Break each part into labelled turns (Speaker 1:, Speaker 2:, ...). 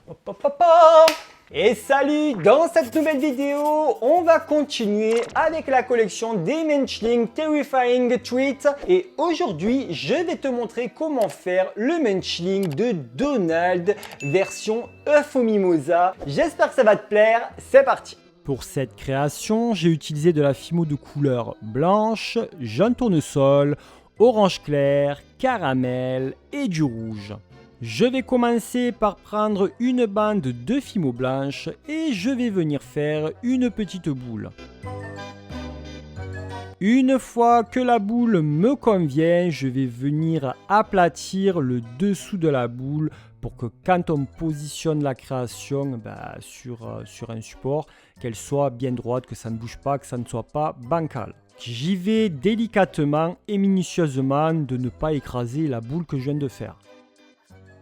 Speaker 1: Hop, hop, hop, hop. Et salut! Dans cette nouvelle vidéo, on va continuer avec la collection des Menschling Terrifying Treats. Et aujourd'hui, je vais te montrer comment faire le Menschling de Donald version œuf au mimosa. J'espère que ça va te plaire. C'est parti! Pour cette création, j'ai utilisé de la fimo de couleur blanche, jaune tournesol, orange clair, caramel et du rouge. Je vais commencer par prendre une bande de fimo blanche et je vais venir faire une petite boule. Une fois que la boule me convient, je vais venir aplatir le dessous de la boule pour que quand on positionne la création sur un support, qu'elle soit bien droite, que ça ne bouge pas, que ça ne soit pas bancal. J'y vais délicatement et minutieusement de ne pas écraser la boule que je viens de faire.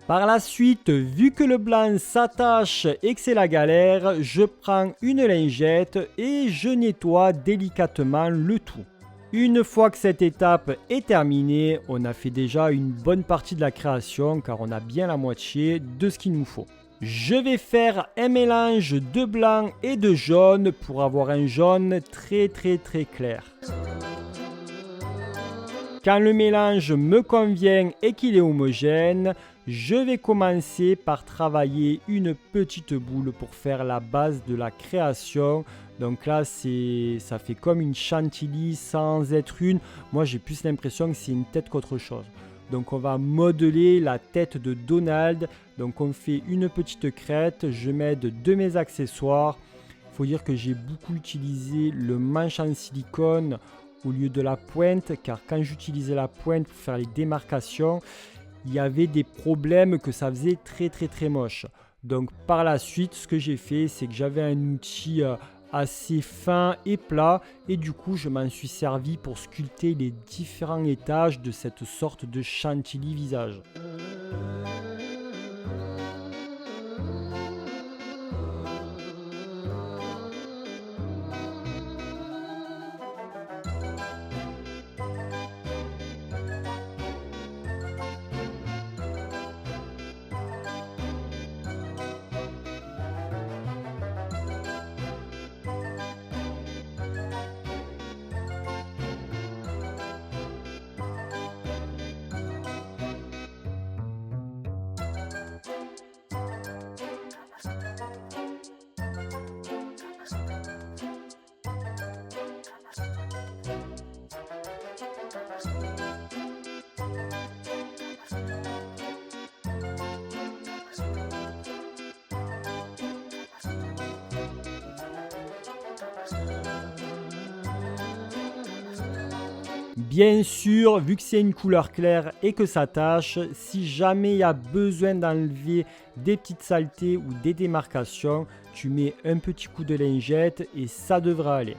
Speaker 1: Par la suite, vu que le blanc s'attache et que c'est la galère, je prends une lingette et je nettoie délicatement le tout. Une fois que cette étape est terminée, on a fait déjà une bonne partie de la création car on a bien la moitié de ce qu'il nous faut. Je vais faire un mélange de blanc et de jaune pour avoir un jaune très clair. Quand le mélange me convient et qu'il est homogène, je vais commencer par travailler une petite boule pour faire la base de la création. Donc là, ça fait comme une chantilly sans être une. Moi, j'ai plus l'impression que c'est une tête qu'autre chose. Donc on va modeler la tête de Donald. Donc on fait une petite crête. Je mets de mes accessoires. Il faut dire que j'ai beaucoup utilisé le manche en silicone au lieu de la pointe, car quand j'utilisais la pointe pour faire les démarcations, il y avait des problèmes que ça faisait très moche. Donc par la suite, ce que j'ai fait, c'est que j'avais un outil assez fin et plat, et du coup je m'en suis servi pour sculpter les différents étages de cette sorte de chantilly visage. Bien sûr, vu que c'est une couleur claire et que ça tâche, si jamais il y a besoin d'enlever des petites saletés ou des démarcations, tu mets un petit coup de lingette et ça devrait aller.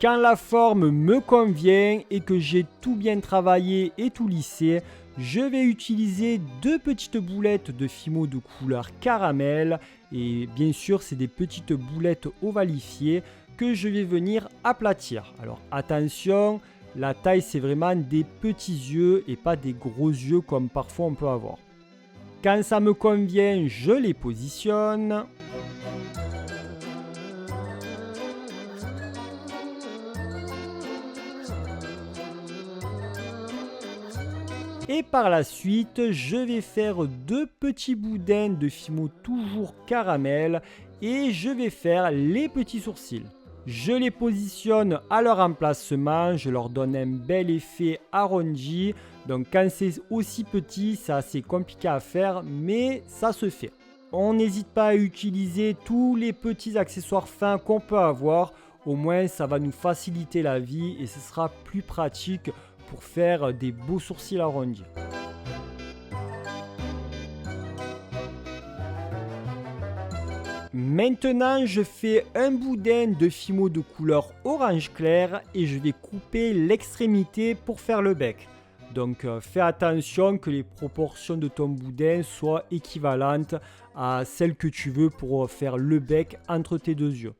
Speaker 1: Quand la forme me convient et que j'ai tout bien travaillé et tout lissé, je vais utiliser deux petites boulettes de fimo de couleur caramel et bien sûr c'est des petites boulettes ovalifiées que je vais venir aplatir. Alors attention, la taille c'est vraiment des petits yeux et pas des gros yeux comme parfois on peut avoir. Quand ça me convient, je les positionne. Et par la suite, je vais faire deux petits boudins de fimo toujours caramel et je vais faire les petits sourcils. Je les positionne à leur emplacement, je leur donne un bel effet arrondi. Donc quand c'est aussi petit, c'est assez compliqué à faire, mais ça se fait. On n'hésite pas à utiliser tous les petits accessoires fins qu'on peut avoir. Au moins, ça va nous faciliter la vie et ce sera plus pratique pour faire des beaux sourcils arrondis. Maintenant, je fais un boudin de fimo de couleur orange clair et je vais couper l'extrémité pour faire le bec. Donc fais attention que les proportions de ton boudin soient équivalentes à celles que tu veux pour faire le bec entre tes deux yeux.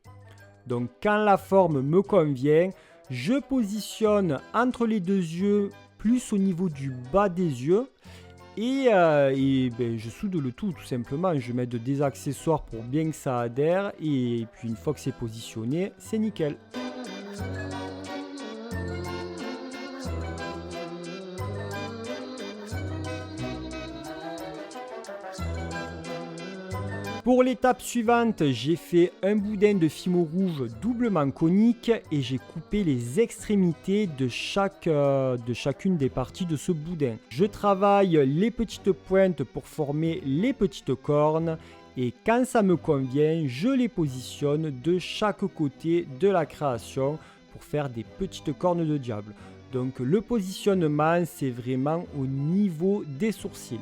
Speaker 1: Donc quand la forme me convient, je positionne entre les deux yeux plus au niveau du bas des yeux et je soude le tout simplement. Je mets des accessoires pour bien que ça adhère et puis une fois que c'est positionné, c'est nickel. Pour l'étape suivante, j'ai fait un boudin de fimo rouge doublement conique et j'ai coupé les extrémités de chacune des parties de ce boudin. Je travaille les petites pointes pour former les petites cornes et quand ça me convient, je les positionne de chaque côté de la création pour faire des petites cornes de diable. Donc le positionnement, c'est vraiment au niveau des sourcils.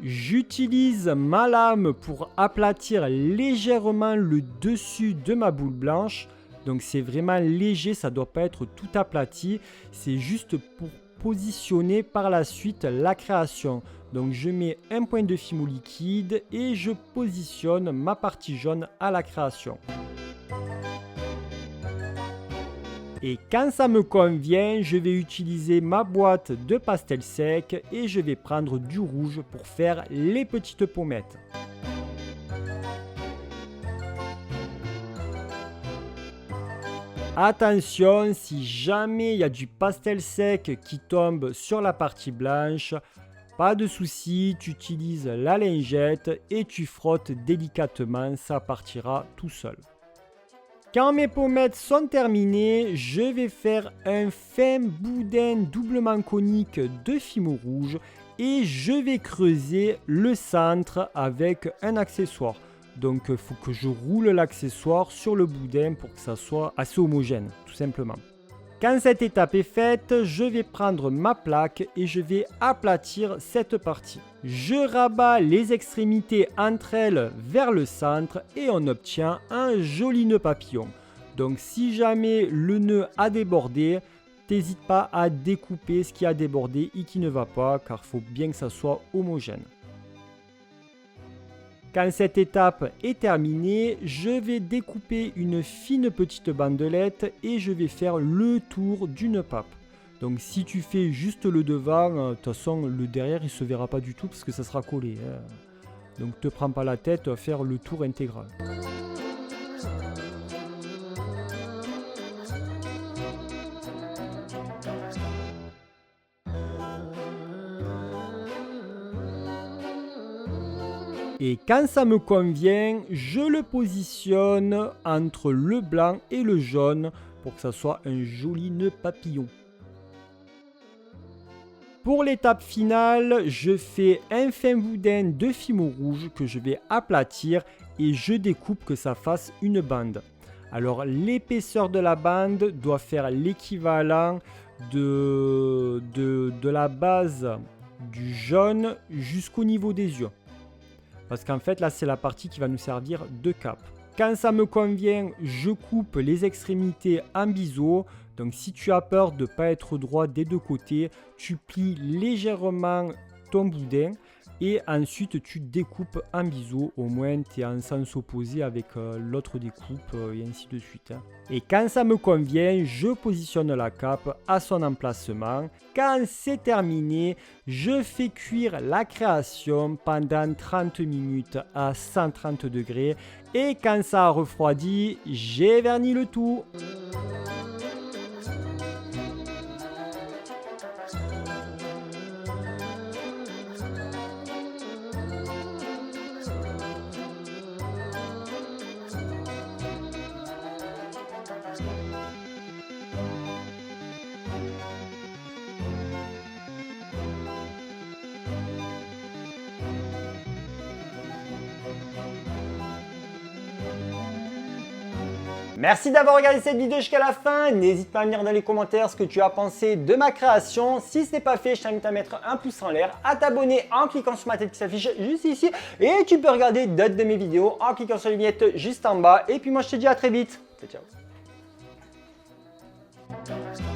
Speaker 1: J'utilise ma lame pour aplatir légèrement le dessus de ma boule blanche. Donc c'est vraiment léger, ça ne doit pas être tout aplati. C'est juste pour positionner par la suite la création. Donc je mets un point de fimo liquide et je positionne ma partie jaune à la création. Et quand ça me convient, je vais utiliser ma boîte de pastel sec et je vais prendre du rouge pour faire les petites pommettes. Attention, si jamais il y a du pastel sec qui tombe sur la partie blanche, pas de souci, tu utilises la lingette et tu frottes délicatement, ça partira tout seul. Quand mes pommettes sont terminées, je vais faire un fin boudin doublement conique de fimo rouge et je vais creuser le centre avec un accessoire. Donc il faut que je roule l'accessoire sur le boudin pour que ça soit assez homogène, tout simplement. Quand cette étape est faite, je vais prendre ma plaque et je vais aplatir cette partie. Je rabats les extrémités entre elles vers le centre et on obtient un joli nœud papillon. Donc si jamais le nœud a débordé, n'hésite pas à découper ce qui a débordé et qui ne va pas car il faut bien que ça soit homogène. Quand cette étape est terminée, je vais découper une fine petite bandelette et je vais faire le tour d'une pape. Donc si tu fais juste le devant, de toute façon le derrière il ne se verra pas du tout parce que ça sera collé. Donc te prends pas la tête à faire le tour intégral. Et quand ça me convient, je le positionne entre le blanc et le jaune pour que ça soit un joli nœud papillon. Pour l'étape finale, je fais un fin boudin de fimo rouge que je vais aplatir et je découpe que ça fasse une bande. Alors l'épaisseur de la bande doit faire l'équivalent de la base du jaune jusqu'au niveau des yeux. Parce qu'en fait, là, c'est la partie qui va nous servir de cape. Quand ça me convient, je coupe les extrémités en biseau. Donc, si tu as peur de ne pas être droit des deux côtés, tu plies légèrement ton boudin et ensuite tu découpes en biseau. Au moins, tu es en sens opposé avec l'autre découpe et ainsi de suite. Et quand ça me convient, je positionne la cape à son emplacement. Quand c'est terminé, je fais cuire la création pendant 30 minutes à 130 degrés. Et quand ça a refroidi, j'ai verni le tout. Merci d'avoir regardé cette vidéo jusqu'à la fin. N'hésite pas à me dire dans les commentaires ce que tu as pensé de ma création. Si ce n'est pas fait, je t'invite à mettre un pouce en l'air, à t'abonner en cliquant sur ma tête qui s'affiche juste ici. Et tu peux regarder d'autres de mes vidéos en cliquant sur les vignettes juste en bas. Et puis moi, je te dis à très vite. Ciao, ciao.